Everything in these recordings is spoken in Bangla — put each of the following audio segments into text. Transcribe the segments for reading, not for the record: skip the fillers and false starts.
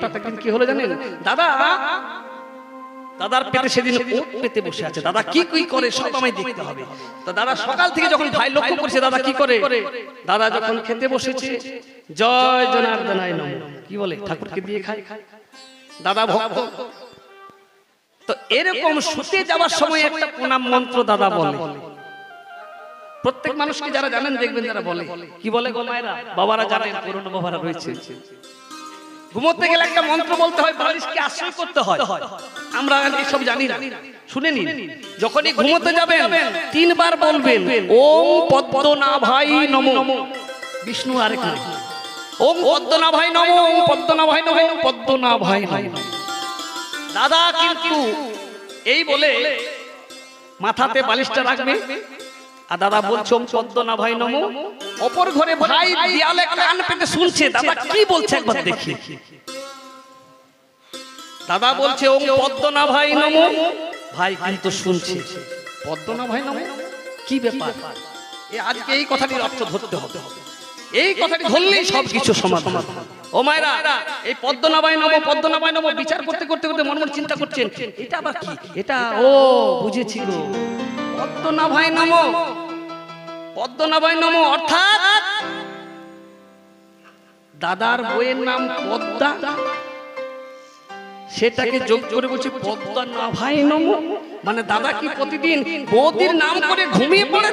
হঠাৎ একদিন কি হলো জানেন, দাদার পেটে সেদিন ওট পেতে বসে আছে। দাদা কি কি করে সব আমায় দেখতে হবে। তো দাদা সকাল থেকে যখন ভাই লক্ষ্য করছে দাদা কি করে, দাদা যখন খেতে বসেছে জয় জনার্দনায় নমঃ কি বলে, ঠাকুরকে দিয়ে খায়। দাদা ভক্ত, তো এরকম শুতে যাওয়ার সময় একটা প্রণাম মন্ত্র দাদা বলে। প্রত্যেক মানুষকে যারা জানেন দেখবেন যারা বলে, কি বলে গো মায়েরা, বাবারা জানেন, পুরনো বাবারা রয়েছে। ঘুমোতে গেলে একটা মন্ত্র বলতে হয়, বালিশকে আশ্রয় করতে হয়। আমরা এসব জানি না, শুনে নিন। যখনই ঘুমোতে যাবেন 3 বার বলবেন ওম পদ্মনাভায় নমঃ। বিষ্ণু আরেক নাম, ওম পদ্মনাভায় নমঃ, ওম পদ্মনাভায় নমঃ, ওম পদ্মনাভায় নমঃ। দাদা কিন্তু এই বলে মাথাতে বালিশটা রাখবে, আর দাদা বলছে ওম পদ্মনাভায় নমঃ। অপর ঘরে ভাই দেয়ালে কান পেতে শুনছে দাদা কি বলছে একবার দেখি। দাদা বলছে ওম পদ্মনাভায় নমঃ, ভাই কিন্তু শুনছে পদ্মনাভায় নমঃ। কি ব্যাপার, আজকে এই কথাটির অর্থ ধরতে হবে। এই কথাটি ধরলেই সবকিছু সমাধান। ও মায়েরা, এই পদ্মনাভায় নমঃ, পদ্মনাভায় নমঃ বিচার করতে করতে করতে মনে মনে চিন্তা করছেন এটা আবার কি, এটা ও বুঝেছি গো, পদ্মনাভায় নমঃ। পদ্মনাভায় নমঃ অর্থাৎ দাদার বইয়ের নাম পদ্মা, সেটাকে যোগ করে বলছে পদ্মনাভায় নমঃ। মানে দাদা কি প্রতিদিন বৌদির নাম করে ঘুমিয়ে পড়ে,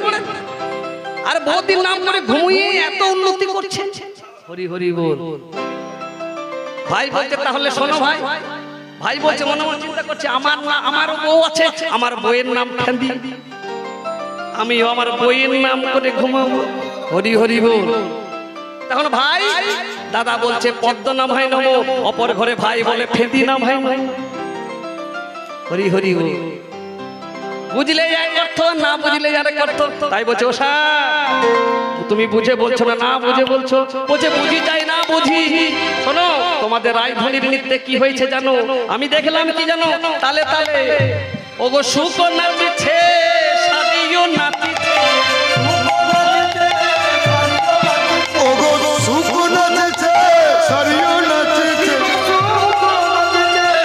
আর বৌদির নাম করে ঘুমিয়ে এত উন্নতি করছেন। হরি হরি বল। ভাই বলছে তাহলে শোনো ভাই, ভাই বলছে মনে মনে চিন্তা করছে আমার বউ আছে, আমার বইয়ের নাম ঠান্দি, আমিও আমার বইয়ের নাম করে ঘুমাবো। হরি হরি বল। তখন ভাই দাদা বলছে পদ্মনাভায় নমঃ, অপর ঘরে ভাই বলে ফেদি নাভায় নমঃ। হরি হরি বল। বুঝলে এক অর্থ, না বুঝলে আরেক অর্থ। তাই বলছে ওষা তুমি বুঝে বলছো না, না বুঝে বলছো। বলছে বুঝি চাই না বুঝি। শোনো তোমাদের রায়ধনীর নৃত্যে কি হয়েছে জানো, আমি দেখলাম কি জানো, তালে তালে ওগো সুখ নাচিছে সাদিও নাচিছে, ওগো সুখ নাচিছে সাদিও নাচিছে,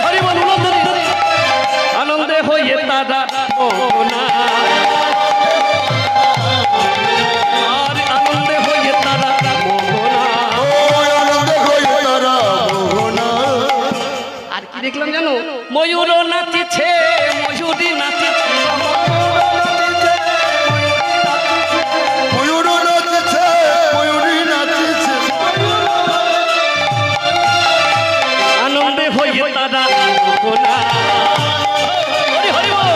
হরি বল। আনন্দে হয়ে তারা মোহনা, আর আনন্দে হয়ে তারা মোহনা, ও আনন্দে হয়ে তারা মোহনা। আর কি দেখলাম জানো, ময়ূর নাচিছে, ময়ূরী নাচিছে, ময়ূর নাচিছে, ময়ূরী নাচিছে, আনন্দে হয়ে তারা মোহনা। হরি হরি বল।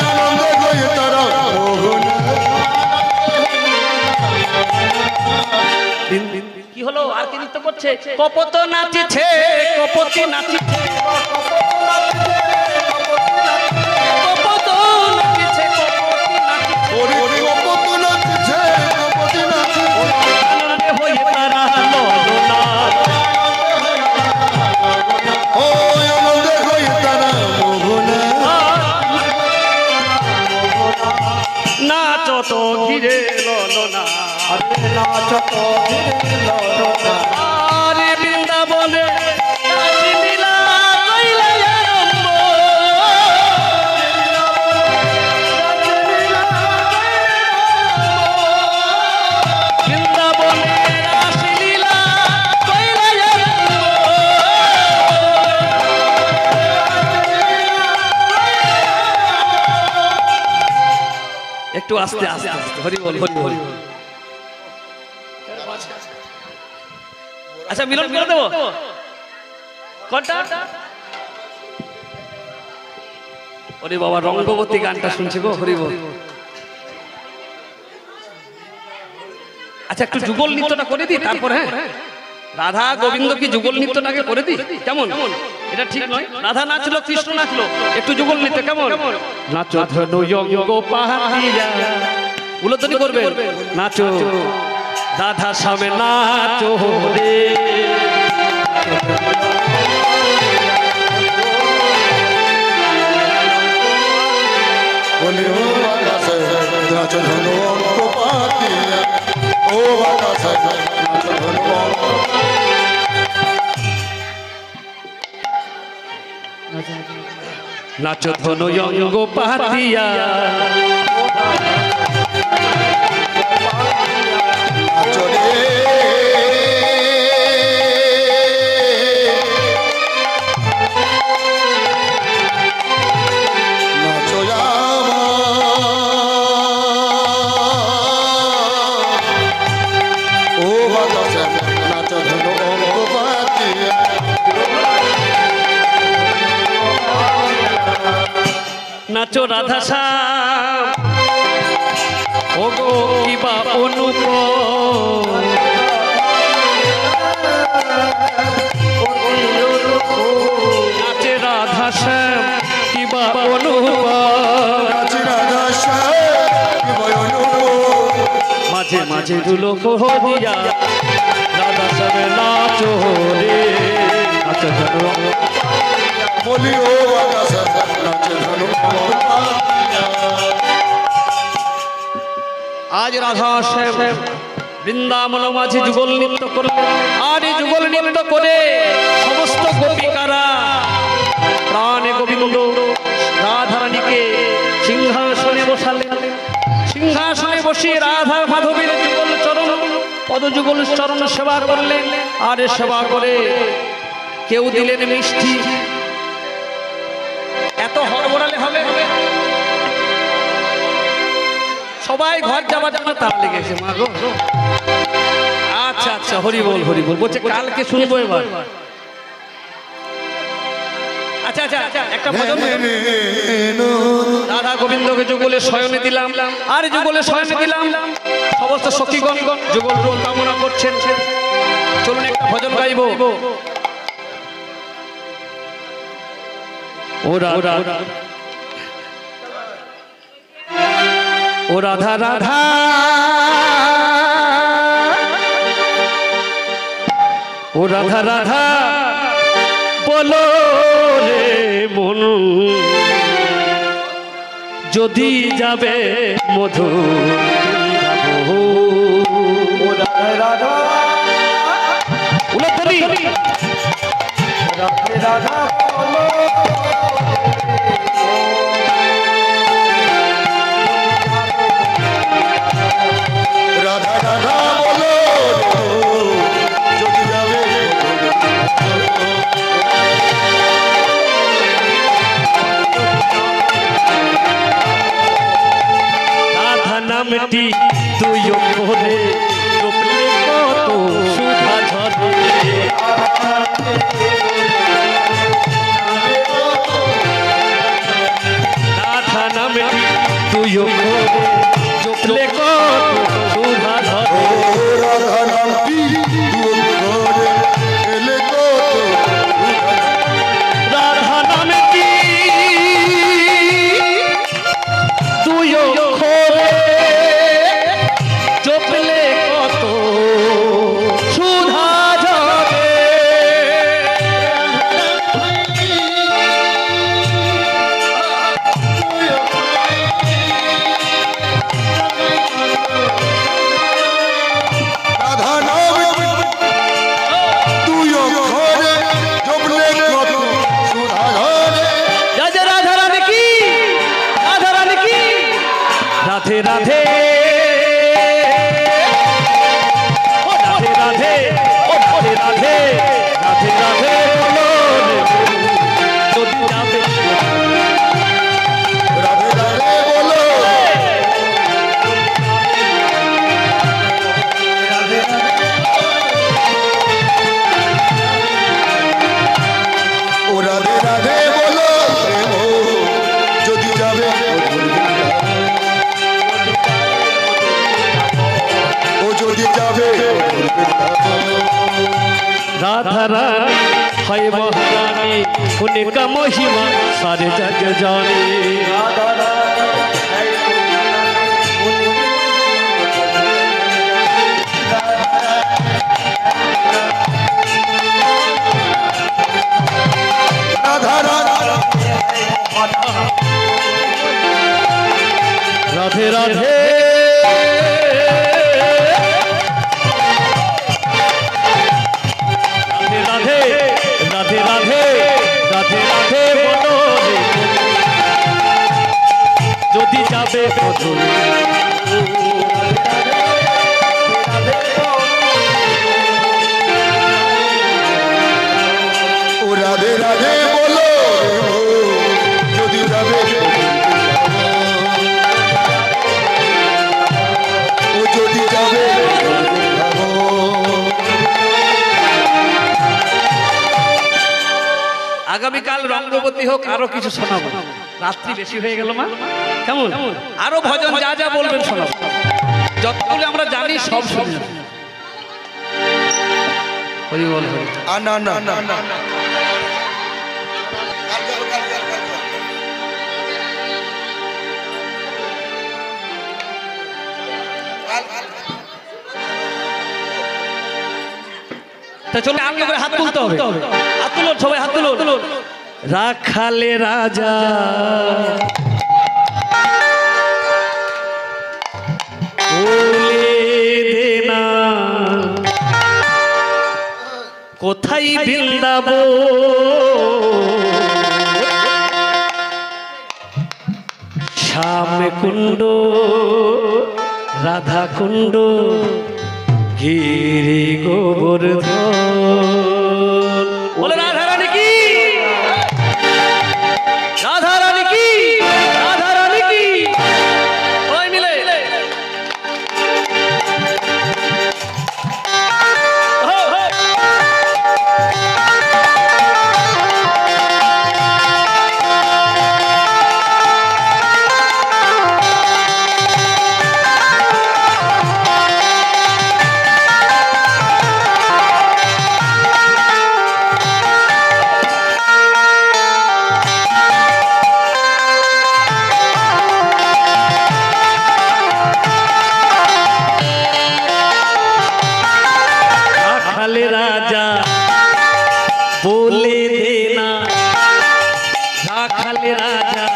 আনন্দে হয়ে তারা মোহনা। কি হলো, আর কি নৃত্য করছে, কপত নাচিছে, কপতি নাচিছে, কপত নাচিছে, কপতি নাচিছে, ওরে কপত নাচিছে, কপতি নাচিছে, আনন্দে হয়ে তারা ললনা, ও আনন্দে হয়ে তারা মোহনা। নাচো তো ঘিরে ললনা, নাচত ললনা, আরে বৃন্দাবনে রাসলীলা কইলে আরম্ভ, বৃন্দাবনে রাসলীলা কইলে আরম্ভ। একটু আস্তে আস্তে আস্তে, হরি বল হরি বল। আচ্ছা মিলন করে দেবো কটা। ওরে বাবা রঙ্গবতী গানটা শুনছি গো, হরি বল। আচ্ছা একটু যুগল নৃত্যটা করে দিই তারপর। হ্যাঁ রাধা গোবিন্দ কি যুগল নৃত্যটাকে করে দিই, কেমন? এটা ঠিক নয়, রাধা নাচলো কৃষ্ণ নাচলো, একটু যুগল নৃত্য কেমন? নাচো ধনু অঙ্গ পাহাড়িয়া, উলতনি করবে, নাচো রাধা সামনে নাচো রে, বলে ও বাতাসে নাচ ধনু অঙ্ক পাতিয়া, ও বাতাসে নাচ ধনু অঙ্ক। নাচো ধনু অঙ্গ পাতিয়া নাচো রে নাচো ও বাতাসে নাচো ধনু অঙ্গ পাতিয়া নাচো রাধা শ্যাম ও গো কিবা অনুপম নাচে রাধা শ্যাম কিবা অনুপম নাচি রাধা শ্যাম কিবা অনুপম মাঝে মাঝে দুলোক দিয়া রাধা শ্যামে নাচো রে নাচো ধনু বলি ও বাতাসে নাচো ধনু অঙ্গ পাতিয়া আজ রাধা শ্যাম বৃন্দাবন মাঝে যুগল নৃত্য করলেন আর এই যুগল নৃত্য করে সমস্ত গোপিকারা প্রাণে গোবিন্দ রাধারানীকে সিংহাসনে বসালেন সিংহাসনে বসিয়ে রাধা মাধবীর যুগল চরণ পদযুগল চরণ সেবা করলেন আর সেবা করে কেউ দিলেন মিষ্টি এত হড়বড়ালে হবে সবাই ঘর যাবার জন্য তার লেগেছে মা গো আচ্ছা আচ্ছা হরি বল বলছে কালকে শুনবো এবার আচ্ছা আচ্ছা আচ্ছা একটা ভজন রাধা গোবিন্দকে যুগলে শয়নে দিলাম আর যুগলে শয়নে দিলাম সমস্ত সখীগণ যুগল রূপ কামনা করছেন চলুন একটা ভজন গাইবো ও রাধা রাধা ও রাধা রাধা বলো রে মন যদি যাবে মধু রাধা উলতলি রাধা বলো রাধা রাধা বলো যদি যাবে রাধা নামটি তুই করে জপলে কত সুধা ঝরে রাধা নামটি তুই করে জপলে কত সুধা ঝরে রাধা নামটি ঘরে এলে কত রাধা নামটি তুই করে জপলে কত সুধা ঝরে রাধা নামটি তুই ঘরে জপলে কত সুধা ধরে রাজা রাধা রাধে কি রাধা রাধে কি রাধে রাধে ও রাধে রাধে ও রাধে রাধে রাধে রাধে বলো রে যদি যাবে রাধে রাধে বলো ও রাধে রাধে বলো যদি যাবে ও যদি যাবে राधा रानी है महारानी उनका महिमा सारे जग जाने রাধা রাধা राधे राधे राधे राधे राधे राधे राधे राधे যাবে মধুর ও রাধে রাধে বলো রে মো, যদি যাবে ও যদি যাবে আগামীকাল রঙ্গবতী হোক, আরো কিছু শোনাবো। রাত্রি বেশি হয়ে গেল মা, কেমন? আরো ভজন যা যা বলবেন শোনাবো, যতগুলো আমরা জানি সব শুনবো। হরি বল হরি। না না না না তা চলো আগে করে হাত তুলতে হবে, হাত তুলুন সবাই, হাত তুলুন। রাখালে রাজা বলে দে না কোথায় বৃন্দাবন, শ্যাম কুণ্ড রাধা কুণ্ড গিরি গোবর্ধন। বলে রাধা রানী কি, রাধা রানী কি, রাধা রানী কি। সবাই মিলে হো, হো। রাখালে রাজা বলে দে না, রাখালে রাজা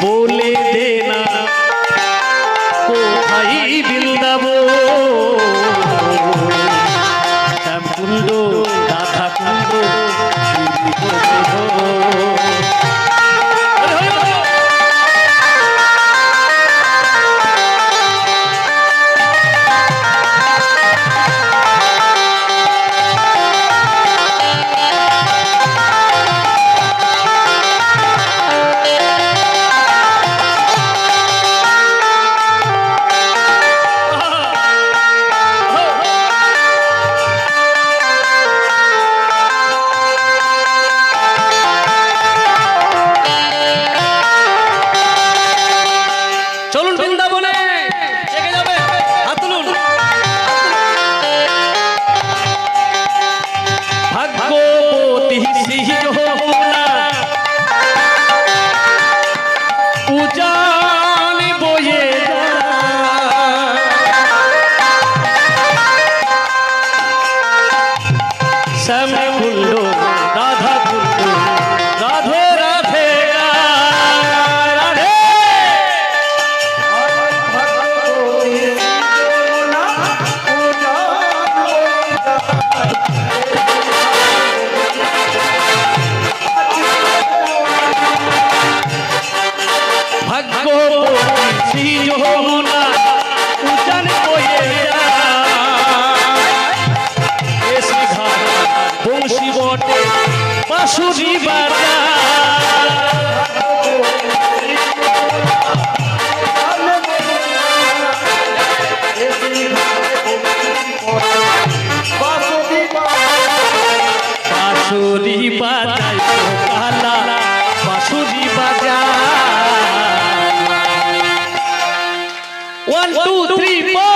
বলে দে না কোথায় বৃন্দাবন, শ্যাম কুণ্ড রাধা কুণ্ড গিরি গোবর্ধন। চলুন বৃন্দাবনে, জেগে যাবে, হাত তুলুন। ভাগ্যবতী সিংহনা উজান বয়ে শ্যাম কুণ্ড রাধা কুণ্ড রাধে রাধে রাধে। ভাগ্যবতী যমুনা উজান বয়ে এসে ঘাট বংশী বটে বাঁশুরি বাজা। বাঁশুরি বাজাই কালা বাঁশুরি বাজা। 1 2 3 4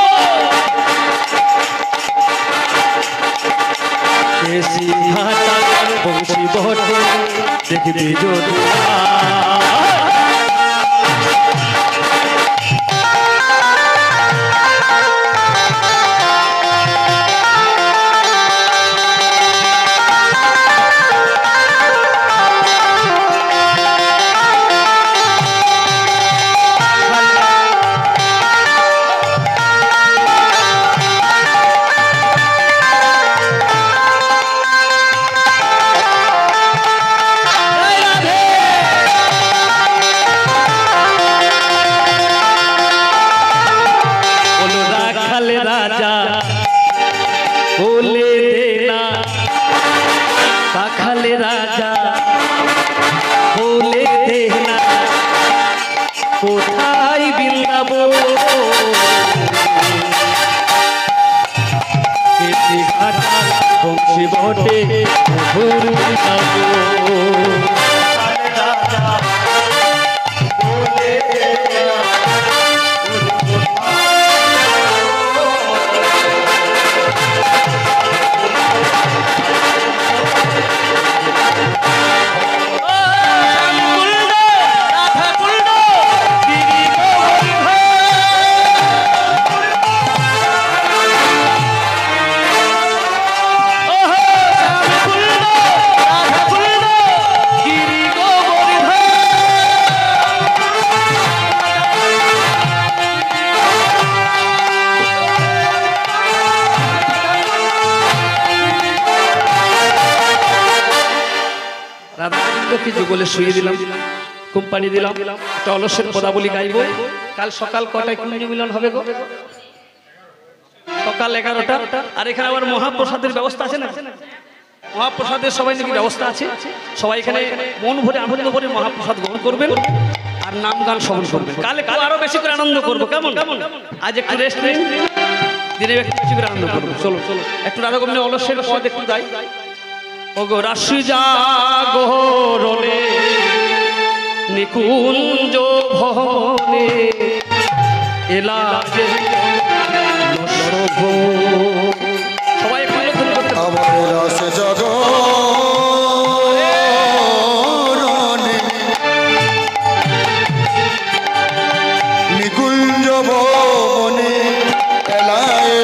কেসি ভাটা বংশী বটে দেখবি যদি কোথায় বৃন্দাবন কেটে কাটা বংশী বটে মধুর বৃন্দাবন। রাধাকে যুগলে শুয়ে দিলাম, কোম্পানি দিলাম, একটা অলসের পদাবলী গাইবো। কাল সকাল কটায় কুঞ্জ মিলন হবে গো? সকাল 11টা। আর এখানে আবার মহাপ্রসাদের ব্যবস্থা আছে না? মহাপ্রসাদের সবাই নাকি ব্যবস্থা আছে। সবাই এখানে মন ভরে আনন্দ করে মহাপ্রসাদ গ্রহণ করবেন আর নাম গান শ্রবণ করবেন। কালে আরো বেশি করে আনন্দ করবো। কেমন? আজ একটু রেস্ট নিন, দিনে একটু বেশি করে আনন্দ করবো। চলো চলো একটু রাধা গোবিন্দের অলসের পদ একটু গাই। ওগো রাশি জাগরণে নিকুঞ্জ ভবনে এলা যে সবাই আমাদের রাস জাগরণে নিকুঞ্জ ভবনে এলায়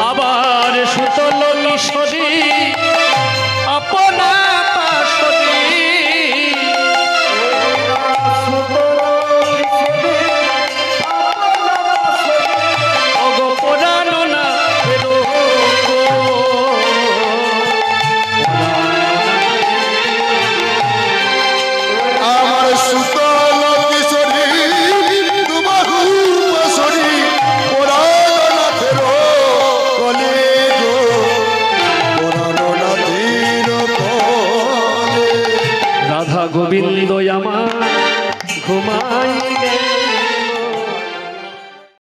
আবার সুতল কিশোরী আপনা পাশরী ওগো পুরানো না ফেরো গো। আমার সুতল কিশোরী দুবাহু বসরি পুরাণনাথের কলে গো পুরাণনাথের কলে। রাধা গোবিন্দ আমার ঘুমাই গেল